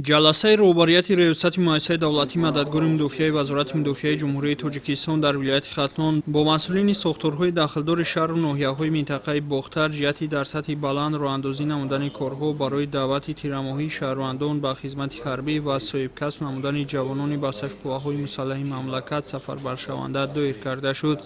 ҷаласаи роҳбарияти риёсати муассисаи давлатии мададгори мудофиаи вазорати мудофиаи ҷумҳурияи Тоҷикистон дар вилояти Хатлон бо масъулини сохторҳои дахлдори шаҳру ноҳияҳои минтақаи Бохтар ҷиҳати дар сатҳи баланд роҳандозӣ намудани корҳо барои даъвати тирамоҳии шаҳрвандон ба хизмати ҳарбӣ ва соҳибкасб намудани ҷавонони ба сафи қувваҳои мусаллаҳи мамлакат сафарбаршаванда доир карда шуд.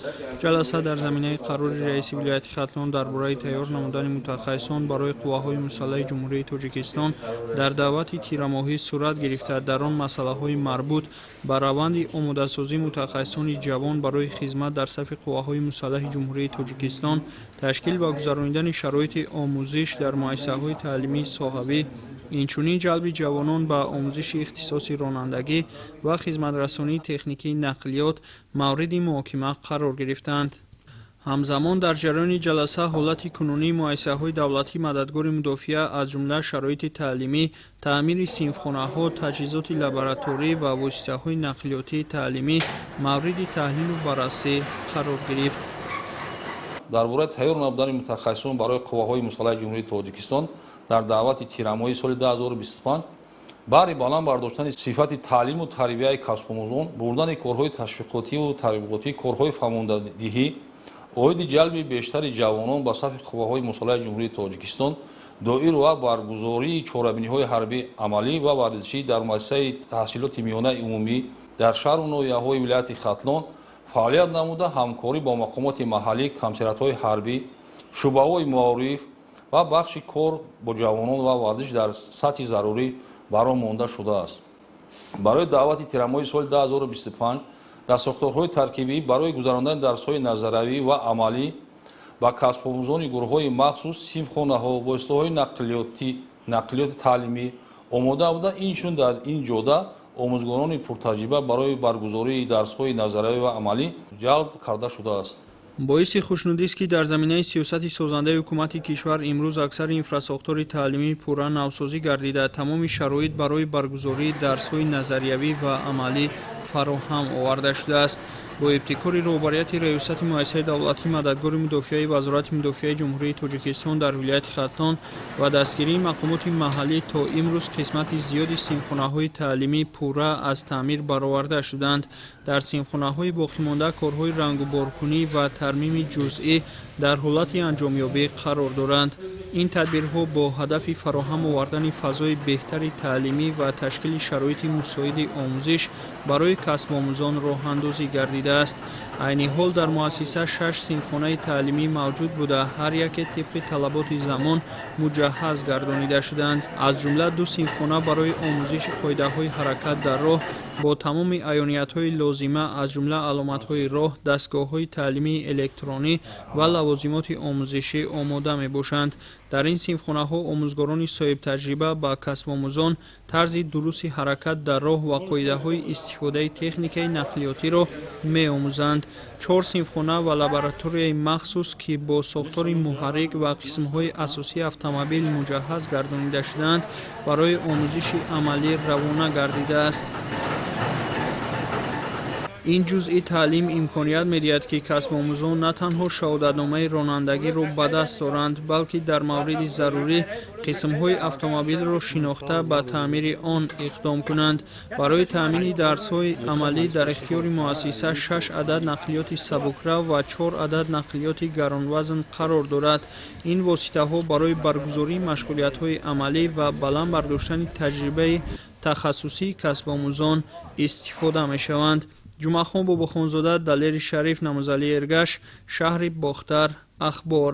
ҷаласа дар заминаи қарори раиси вилояти Хатлон дар бораи тайёр намудани мутахассисон барои қувваҳои мусаллаҳи ҷумҳурияи Тоҷикистон дар даъвати тирамоҳӣ сурат гирифта дар он масъалаҳои марбут ба раванди омодасозии мутахассисони ҷавон барои хизмат дар сафи қувваҳои мусаллаҳи ҷумҳурияи Тоҷикистон, ташкил ва гузарондани шароити омӯзиш дар муассисаҳои таълимии соҳавӣ, инчунин ҷалби ҷавонон ба омӯзиши ихтисоси ронандагӣ ва хизматрасонии техникии нақлиёт мавриди муҳокима қарор гирифтанд. ҳамзамон дар ҷараёни ҷаласа ҳолати кунунии муассисаҳои давлатии мададгори мудофиа аз ҷумла шароити таълимӣ, таъмири синфхонаҳо, таҷҳизоти лабораторӣ ва воситаҳои нақлиётии таълимӣ мавриди таҳлилу баррасӣ қарор гирифт. дар бораи тайёр намудани мутахассисон барои қувваҳои мусаллаҳи ҷумҳурияи Тоҷикистон дар даъвати тирамоҳии соли 2025 баҳри баланд бардоштани сифати таълиму тарбияи касбомӯзон, бурдани корҳои ташвиқотиву тарғиботӣ, корҳои фаҳмондадиҳӣ, оиди ҷалби бештари ҷавонон ба сафи қувваҳои мусаллаҳи ҷумҳурияи Тоҷикистон, доир ва баргузории чорабиниҳои ҳарбӣ амалӣ ва варзишӣ дар муассисаи таҳсилоти миёнаи умумӣ дар шаҳру ноҳияҳои вилояти Хатлон фаъолият намуда, ҳамкорӣ бо мақомоти маҳаллӣ, камсиратҳои ҳарбӣ, шуъбаҳои муориф ва бахши кор бо ҷавонон ва варзиш дар сатҳи зарурӣ баром монда шудааст. барои даъвати тирамоҳии соли 2025 дастсохторҳои таркибӣ барои гузарондани дарсҳои назаравӣ ва амалӣ ба касбомӯзони гурӯҳҳои махсус, синфхонаҳо, воситаҳои нақлиёти таълимӣ омода буда, инчунин дар ин ҷода омӯзгорони пуртаҷриба барои баргузории дарсҳои назаравӣ ва амалӣ ҷалб карда шудааст. боиси хушнудист ки дар заминаи сиёсати созандаи ҳукумати кишвар имрӯз аксари инфрасохтори таълимӣ пурра навсозӣ гардида, тамоми шароит барои баргузории дарсҳои назариявӣ ва амалӣ фароҳам оварда шудааст. бо ибтикори роҳбарияти раёсати муассисаи давлатии мададгори мудофиаи вазорати мудофиаи ҷумҳурияи Тоҷикистон дар вилояти Хатлон ва дастгирии мақомоти маҳаллӣ то имрӯз қисмати зиёди синфхонаҳои таълимӣ пурра аз таъмир бароварда шуданд. дар синфхонаҳои боқимонда корҳои рангуборкунӣ ва тармими ҷузъӣ дар ҳолати анҷомёбӣ қарор доранд. ин тадбирҳо бо ҳадафи фароҳам овардани фазои беҳтари таълимӣ ва ташкили шароити мусоиди омӯзиш барои касбомӯзон роҳандозӣ гардидааст. айни ҳол дар муассиса 6 синфхонаи таълимӣ мавҷуд буда, ҳар яке тибқи талаботи замон муҷаҳҳаз гардонида шуданд. аз ҷумла 2 синфхона барои омӯзиши қоидаҳои ҳаракат дар роҳ бо тамоми аёниятҳои лозима, аз ҷумла аломатҳои роҳ, дастгоҳҳои таълимии электронӣ ва лавозимоти омӯзишӣ омода мебошанд. дар ин синфхонаҳо омӯзгорони соҳибтаҷриба ба касбомӯзон тарзи дурусти ҳаракат дар роҳ ва қоидаҳои истифодаи техникаи нақлиётиро меомӯзанд. 4 синфхона ва лабораторияи махсус, ки бо сохтори муҳаррик ва қисмҳои асосии автомобил муҷаҳҳаз гардонида шуданд, барои омӯзиши амалӣ равона гардидааст. ин ҷузъи таълим имконият медиҳад ки касбомӯзон на танҳо шаҳодатномаи ронандагиро ба даст доранд, балки дар мавриди зарурӣ қисмҳои автомобилро шинохта ба таъмири он иқдом кунанд. барои таъмини дарсҳои амалӣ дар ихтиёри муассиса 6 адад нақлиёти сабукрав ва 4 адад нақлиёти гаронвазн қарор дорад. ин воситаҳо барои баргузории машғулиятҳои амалӣ ва баланд бардоштани таҷрибаи тахассусии касбомӯзон истифода мешаванд. ҷумъахон бобохонзода, Далери Шариф, Намузали Эргаш, шаҳри Бохтар. ахбор.